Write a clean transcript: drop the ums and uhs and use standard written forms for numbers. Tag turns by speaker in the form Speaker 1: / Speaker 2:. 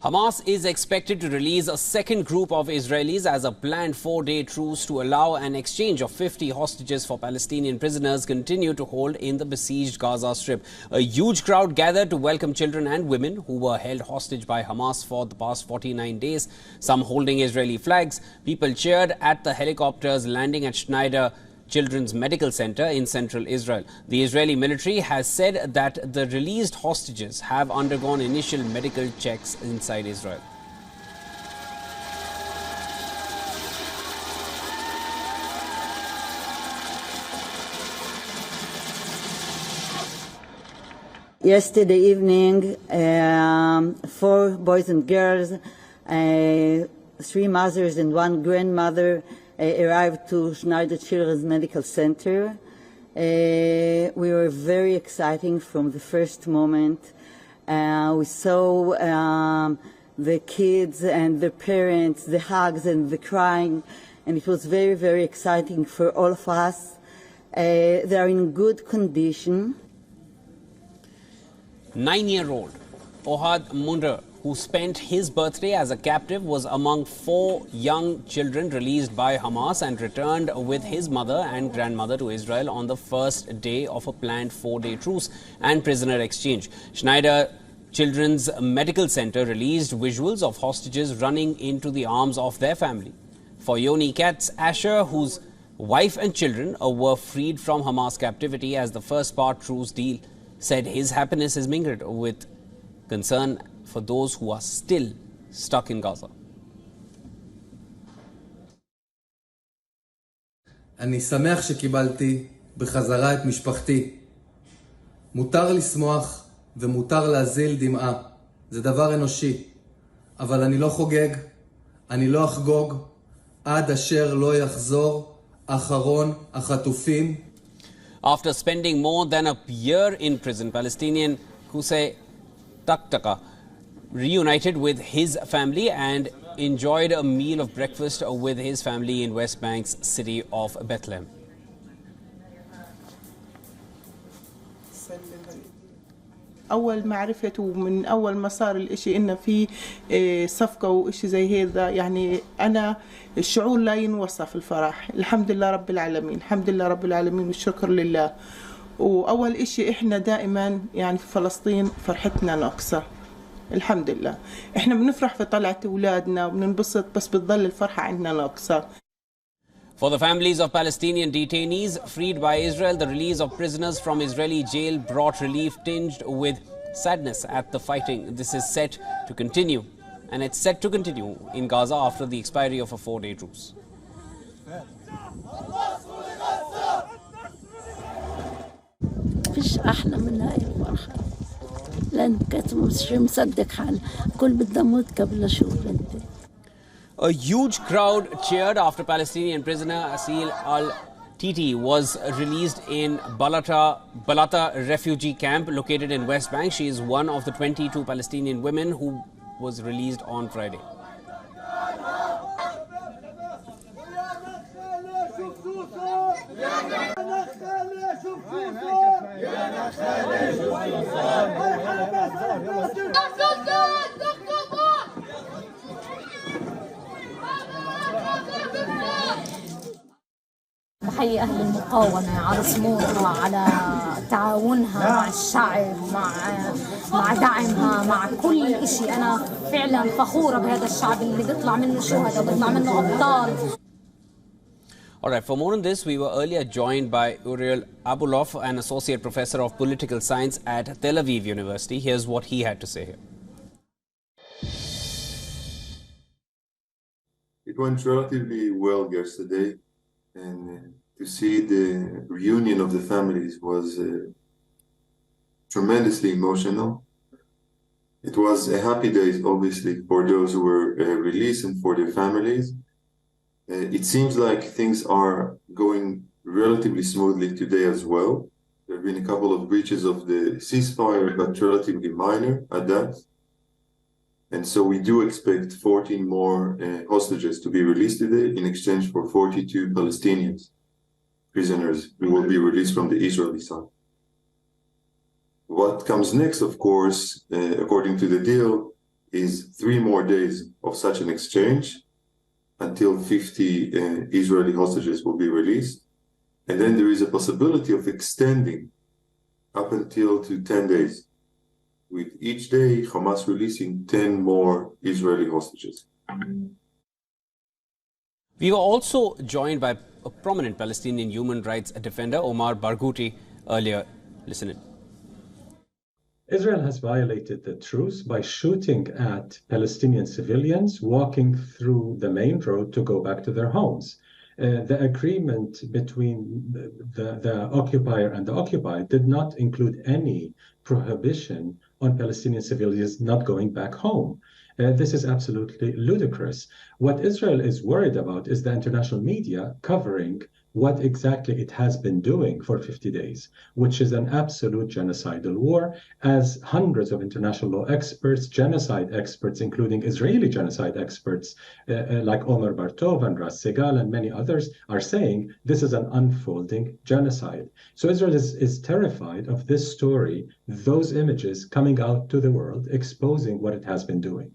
Speaker 1: Hamas is expected to release a second group of Israelis as a planned 4-day truce to allow an exchange of 50 hostages for Palestinian prisoners continue to hold in the besieged Gaza Strip. A huge crowd gathered to welcome children and women who were held hostage by Hamas for the past 49 days, some holding Israeli flags. People cheered at the helicopters landing at Schneider Children's Medical Center in central Israel. The Israeli military has said that the released hostages have undergone initial medical checks inside Israel.
Speaker 2: Yesterday evening, 4 boys and girls, 3 mothers and 1 grandmother arrived to Schneider Children's Medical Center. We were very exciting from the first moment. We saw the kids and the parents, the hugs and the crying, and it was very, very exciting for all of us. They are in good condition.
Speaker 1: 9-year-old Ohad Munder, who spent his birthday as a captive, was among 4 young children released by Hamas and returned with his mother and grandmother to Israel on the first day of a planned 4-day truce and prisoner exchange. Schneider Children's Medical Center released visuals of hostages running into the arms of their family. For Yoni Katz, Asher, whose wife and children were freed from Hamas captivity as the first part truce deal, said his happiness is mingled with concern for those who are still stuck in Gaza.
Speaker 3: אני שמח שקיבלתי בחזרה את משפחתי. מותר לשמוח ומותר להזיל דמעה. זה דבר אנושי. אבל אני לא חוגג, אני לא אחגוג, עד אשר לא יחזור אחרון החטופים.
Speaker 1: After spending more than a year in prison, Palestinian Kusei Taktaka reunited with his family and enjoyed a meal of breakfast with his family in West Bank's city of Bethlehem.
Speaker 4: أول معرفة ومن أول ما صار الإشي إنه في صفقة وإشي زي هذا، يعني أنا الشعور لا ينوصف الفرح. الحمد لله رب العالمين، الحمد لله رب العالمين والشكر لله. وأول إشي إحنا دائما يعني في فلسطين فرحتنا ناقصة. الحمد لله إحنا بنفرح في طلعة أولادنا وبننبسط، بس بتضل الفرحة عندنا ناقصة.
Speaker 1: For the families of Palestinian detainees freed by Israel, the release of prisoners from Israeli jail brought relief tinged with sadness at the fighting. This is set to continue, and it's set to continue in Gaza after the expiry of a 4-day truce.
Speaker 5: فيش أحلى من هاي الفرحة، لأن كنت مش مصدق حالي، كل بدي أموت قبل أشوف بنتي.
Speaker 1: A huge crowd cheered after Palestinian prisoner Asil al-Titi was released in Balata refugee camp located in West Bank. She is one of the 22 Palestinian women who was released on Friday.
Speaker 6: بحيي أهل المقاومة على صمودها، على تعاونها مع الشعب، مع دعمها، مع كل إشي. أنا فعلا فخورة بهذا الشعب اللي بيطلع منه شهداء، بيطلع منه أبطال.
Speaker 1: All right, for more on this, we were earlier joined by Uriel Abulov, an associate professor of political science at Tel Aviv University. Here's what he had to say here.
Speaker 7: It went relatively well yesterday, and to see the reunion of the families was tremendously emotional. It was a happy day, obviously, for those who were released and for their families. It seems like things are going relatively smoothly today as well. There have been a couple of breaches of the ceasefire, but relatively minor at that. And so we do expect 14 more hostages to be released today in exchange for 42 Palestinians prisoners who will be released from the Israeli side. What comes next, of course, according to the deal, is 3 more days of such an exchange until 50 Israeli hostages will be released. And then there is a possibility of extending up until to 10 days, with each day Hamas releasing 10 more Israeli hostages.
Speaker 1: We were also joined by a prominent Palestinian human rights defender, Omar Barghouti, earlier. Listen in.
Speaker 8: Israel has violated the truce by shooting at Palestinian civilians walking through the main road to go back to their homes. The agreement between the occupier and the occupied did not include any prohibition on Palestinian civilians not going back home. This is absolutely ludicrous. What Israel is worried about is the international media covering what exactly it has been doing for 50 days, which is an absolute genocidal war, as hundreds of international law experts, genocide experts, including Israeli genocide experts like Omer Bartov and Ras Segal and many others, are saying this is an unfolding genocide. So Israel is terrified of this story, those images coming out to the world, exposing what it has been doing.